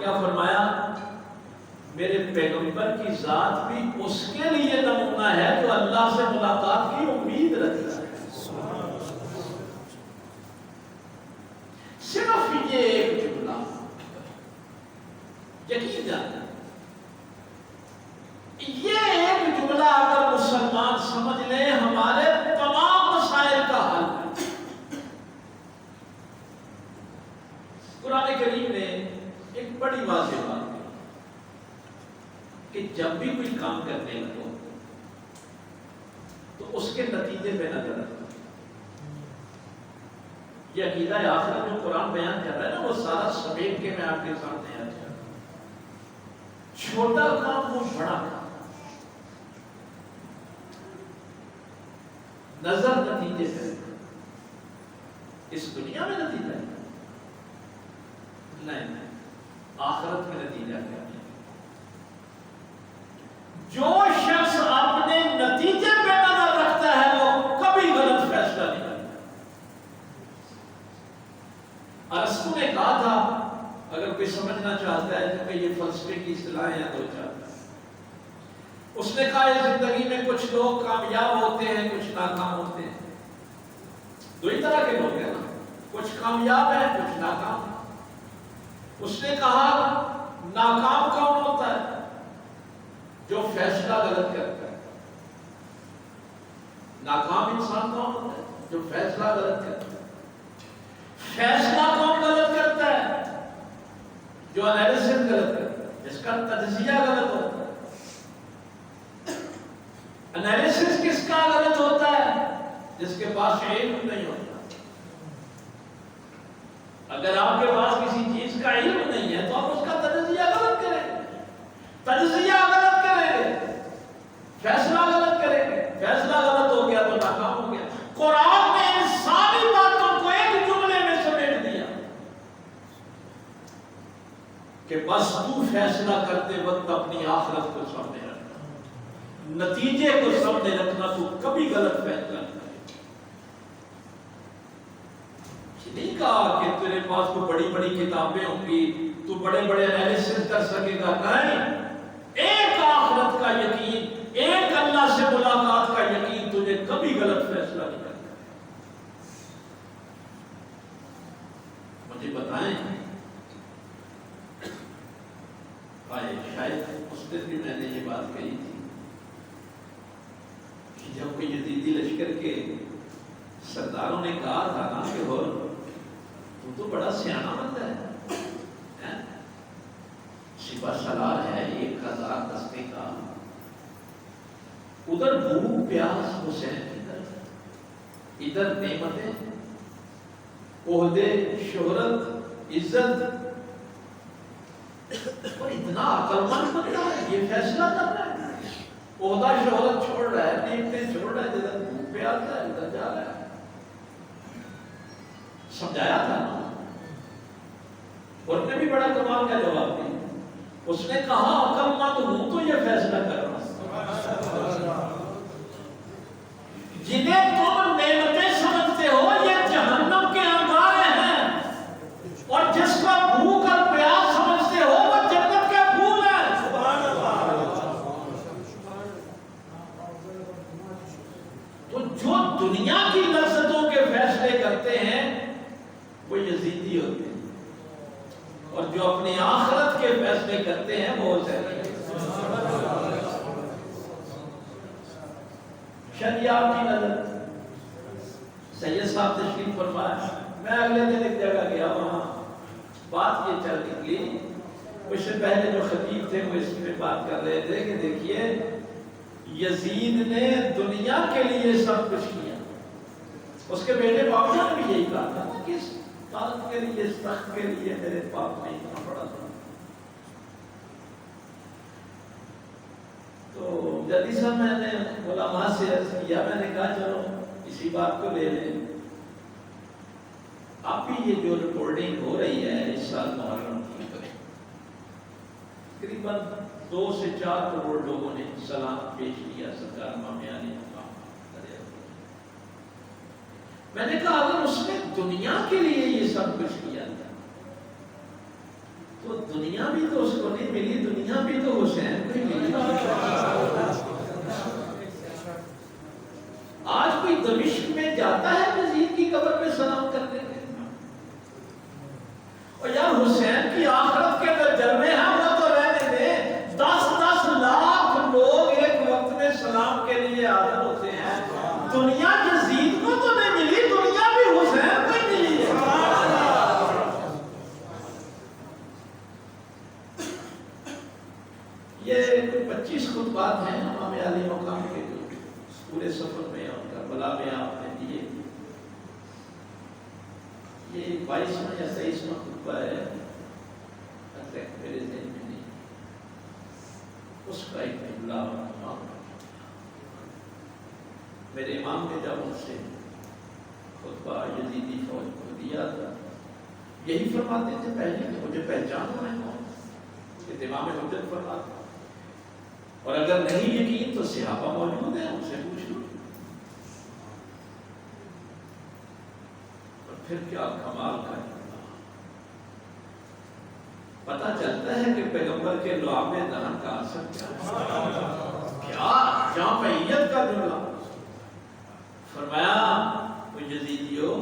کیا فرمایا؟ میرے پیغمبر کی ذات بھی اس کے لیے نمونہ ہے جو اللہ سے ملاقات کی امید رکھتا ہے۔ صرف یہ ایک جملہ یقین جانا، یہ ایک جملہ اگر مسلمان سمجھ لیں ہمارے تمام مسائل کا حل ہے۔ قرآن کریم نے ایک بڑی واضح بات کی کہ جب بھی کوئی کام کرنے لگو تو اس کے نتیجے پہ نظر رکھو۔ یہ عقیدہ آخرت جو قرآن بیان کر رہا ہے نا، وہ سارا سمیٹ کے میں آپ کے سامنے آ جاتا ہوں۔ چھوٹا کام وہ بڑا کام، نظر نتیجے پہ، اس دنیا میں نتیجہ ہے نہیں، آخرت میں نتیجہ کیا ہے؟ جو شخص اپنے نتیجے پہ نظر رکھتا ہے وہ کبھی غلط فیصلہ نہیں کرتا۔ ارسطو نے کہا تھا، اگر کوئی سمجھنا چاہتا ہے کہ یہ فلسفے کی اصطلاحیں ہیں تو چاہتا ہے، اس نے کہا یہ زندگی میں کچھ لوگ کامیاب ہوتے ہیں، کچھ ناکام ہوتے ہیں۔ دو ہی طرح کے لوگ ہیں نا، کچھ کامیاب ہیں، کچھ ناکام ہیں۔ اس نے کہا ناکام کون ہوتا ہے؟ جو فیصلہ غلط کرتا ہے۔ ناکام انسان کون ہوتا ہے؟ جو فیصلہ غلط کرتا ہے۔ فیصلہ کون غلط کرتا ہے؟ جو انالیسس غلط کرتا ہے، جس کا تجزیہ غلط ہوتا ہے۔ انالیسس کس کا غلط ہوتا ہے؟ جس کے پاس علم نہیں ہوتا۔ اگر آپ کے پاس کسی چیز کا علم نہیں ہے تو آپ اس کا تجزیہ غلط کریں گے، تجزیہ غلط کریں گے، فیصلہ غلط کریں گے، فیصلہ غلط ہو گیا تو ناکام ہو گیا۔ قرآن نے ان ساری باتوں کو ایک جملے میں سمیٹ دیا کہ بس تو فیصلہ کرتے وقت اپنی آخرت کو سامنے رکھنا، نتیجے کو سامنے رکھنا، تو کبھی غلط فیصلہ نہیں۔ نہیں کہا کہ تیرے پاس تو بڑی بڑی کتابیں ہوں گی، تو بڑے بڑے انالیسس کر سکے گا، نہیں۔ ایک آخرت کا یقین، ایک اللہ سے ملاقات کا یقین تجھے کبھی غلط فیصلہ نہیں کرتا۔ مجھے بتائیں، شاید اس دن بھی میں نے یہ بات کہی تھی کہ جب کوئی یزیدی لشکر کے سرداروں نے کہا تھا نا کہ ہو تو بڑا سیانا بندہ ہے، سپہ سالار ہے 1000 دستے کا، ادھر بھوک پیاس حسین، ادھر نعمتیں، عہدے، شہرت، عزت، اور اتنا عقل مند بندہ ہے، یہ فیصلہ کر رہا ہے، عہدہ شہرت چھوڑ رہا ہے، نعمتیں چھوڑ رہا ہے، ادھر بھوک پیاس ہے، ادھر جا رہا ہے۔ سمجھایا تھا نا، اور نے بھی بڑا کمال کا جواب دیا۔ اس نے کہا عقل مند ہوں تو یہ فیصلہ کر رہا ہوں، جنہیں تم نعمتیں سمجھتے ہو یہ جہنم کے انگارے ہیں، اور جس کا بھوک اور پیاس سمجھتے ہو وہ جنت کے پھول ہیں۔ تو جو دنیا کی لذتوں کے فیصلے کرتے ہیں وہ یزیدی ہوتے ہیں، اور جو اپنی آخرت کے فیصلے کرتے ہیں وہ حسینی۔ شاید آپ کی نظر سید صاحب تشریف فرمایا، میں اگلے دن ایک جگہ گیا، وہاں بات یہ چل نکلی، اس سے پہلے جو خطیب تھے وہ اس میں بات کر رہے تھے کہ دیکھیے یزید نے دنیا کے لیے سب کچھ کیا، اس کے بیٹے بابا نے بھی یہی کہا تھا کہ طاقت کے لیے، سخت کے لیے میرے باپ نے اتنا بڑا تھا۔ تو جدی صاحب میں نے علماء سے عرض کیا، میں نے کہا چلو اسی بات کو لے لیں، اب بھی یہ جو ریکارڈنگ ہو رہی ہے اس سال محرم کی، تقریباً 2 سے 4 کروڑ لوگوں نے سلام پیش کیا سرکار امام علی مقام۔ میں نے کہا اگر اس نے دنیا کے لیے یہ سب کچھ کیا تھا تو دنیا بھی تو اس کو نہیں ملی، دنیا بھی تو حسین کو ہی ملی۔ آج کوئی دمشق میں جاتا ہے یزید کی قبر پہ سلام کرنے کے؟ اور یار حسین کی آخرت کے اندر جلوے ہیں وہ تو رہنے دیں، 10-10 لاکھ لوگ ایک وقت میں سلام کے لیے حاضر ہوتے ہیں۔ دنیا یزید کو تو نہیں ملی، دنیا بھی حسین کو ہی ملی ہے۔ یہ 25 خطبات ہیں امام علی مقام کے جو پورے سفر میں اور کربلا میں آپ نے دیے۔ یہ 22واں یا 23واں خطبہ ہے، میرے ذہن میں نہیں، اس کا ایک جملہ میرے امام نے جب ان سے خطبہ یزیدی فوج کو دیا تھا، یہی فرماتے تھے پہلے کہ مجھے پہچان ہے کون، کہ امام حجت فرماتے، اور اگر نہیں یقین تو صحابہ موجود ہیں، ان سے پوچھ لو۔ اور پھر کیا کمال کا جملہ، پتہ چلتا ہے کہ پیغمبر کے لعاب دہن کا اثر کیا جامعیت کا جملہ۔ فرمایا وہ یزیدیو،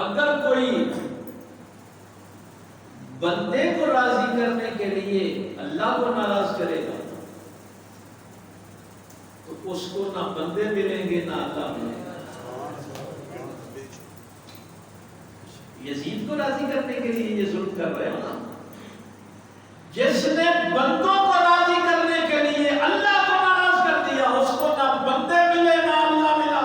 اگر کوئی بندے کو راضی کرنے کے لیے اللہ کو ناراض کرے گا تو اس کو نہ بندے ملیں گے نہ اللہ ملے گا۔ یزید کو راضی کرنے کے لیے یہ ظلم کر رہے ہو نا، جس نے بندوں کو راضی کرنے کے لیے اللہ کو ناراض کر دیا، اس کو نہ بندے ملے نہ اللہ ملا۔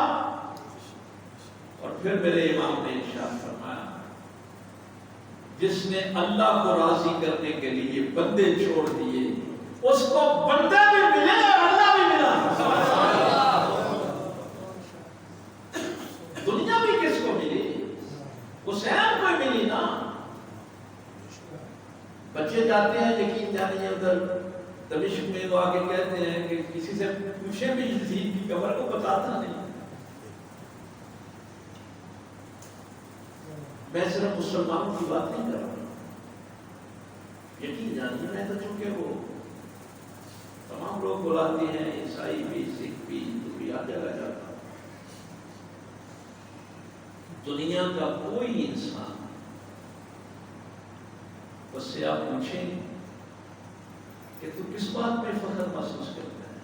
اور پھر میرے امام نے ارشاد فرمایا، جس نے اللہ کو راضی کرنے کے لیے بندے چھوڑ دیے، اس کو بندے بھی ملے اور اللہ بھی ملا۔ دنیا بھی کس کو ملی؟ حسین کو ملی نا۔ بچے جاتے ہیں یقین جانیے ادھر دمشق میں، وہ آگے کہتے ہیں کہ کسی سے پوچھیں بھی یزید کی قبر کو بتاتا نہیں۔ میں صرف مسلمانوں کی بات نہیں کر رہا ہوں، یقین جانیے میں تو چونکہ وہ تمام لوگ بلاتے ہیں، عیسائی بھی، سکھ بھی، ہندو بھی، ہر جگہ جاتا ہوں۔ دنیا کا کوئی انسان اس سے آپ پوچھیں کہ تو کس بات میں فخر محسوس کرتا ہے،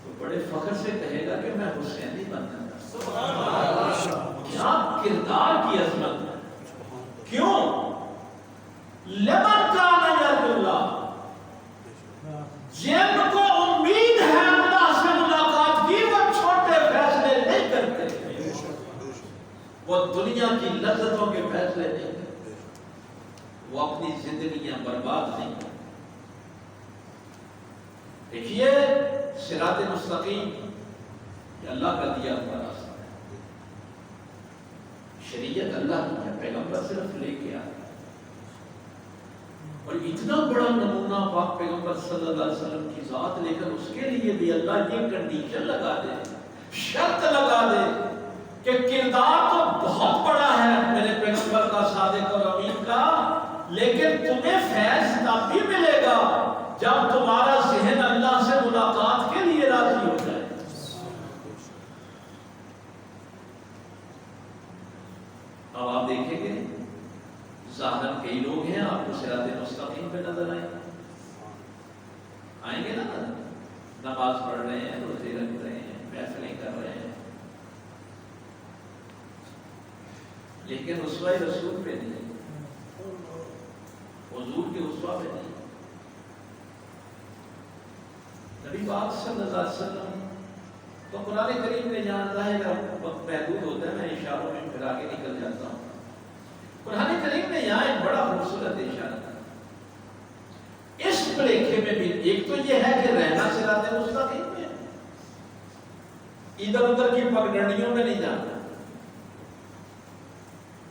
تو بڑے فخر سے کہے گا کہ میں حسینی بننا چاہتا ہوں۔ کیا کردار کی عظمت ہے! کیوں؟ لمن کان یرجو اللہ، جن کو امید ہے اللہ سے ملاقات کی، وہ چھوٹے فیصلے نہیں کرتے، وہ دنیا کی لذتوں کے فیصلے نہیں کرتے، وہ اپنی زندگیاں برباد نہیں کرتے۔ دیکھیے صراط مستقیم یہ اللہ کا دیا ہوا راستہ ہے، شریعت اللہ کی ہے، پیغمبر صرف لے کے آیا، اور اتنا بڑا نمونہ پاک پیغمبر صلی اللہ علیہ وسلم کی ذات، لیکن اس کے لیے بھی اللہ یہ کنڈیشن لگا دے، شرط لگا دے کہ کردار تو بہت بڑا ہے میرے پیغمبر کا، صادق اور امین کا، لیکن تمہیں فیض تب بھی ملے گا جب تمہارا ذہن اللہ سے ملاقات کے لیے راضی ہو جائے۔ اب آپ دیکھیں گے ظاہر کئی لوگ ہیں آپ کو صراط مستقیم پہ نظر آئیں گے نا، نماز پڑھ رہے ہیں، روزے رکھ رہے ہیں، محفلیں کر رہے ہیں، لیکن اسوہ رسول پہ نہیں، حضور کے اسوہ پہ نہیں۔ نبی پاک صلی اللہ علیہ وسلم تو قرآن کریم نے جانتا ہے کہ وقت محدود ہوتا ہے، میں اشاروں میں پھر آگے نکل جاتا ہوں۔ قرآن کریم نے یہاں ایک بڑا خوبصورت اشارہ اس بریکے میں بھی، ایک تو یہ ہے کہ رہنا صراط مستقیم میں، ادھر ادھر کی پگڈنڈیوں میں نہیں جانا،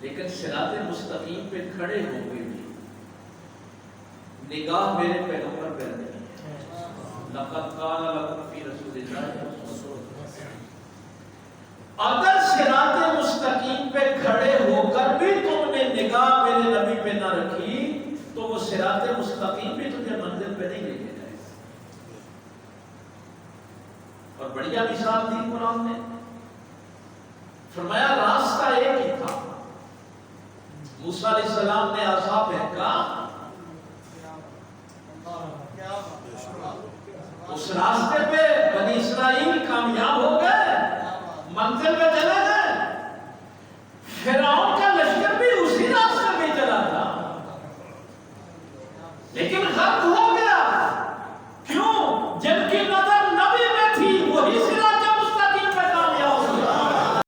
لیکن صراط مستقیم پہ کھڑے ہو کے بھی نگاہ میرے پیغمبر پہ رہی ہے۔ لقد کان لکم فی رسول اللہ، اگر صراط مستقیم پہ کھڑے ہو کر بھی تم نے نگاہ میرے نبی پہ نہ رکھی پہ نہیں لے کے جائے گا. اور بڑھیا مثال دی قرآن نے. فرمایا راستہ ایک ہی تھا. موسیٰ علیہ السلام نے عصا پھینکا, اس راستے پہ بنی اسرائیل کامیاب ہو گئے, منزل پہ چلے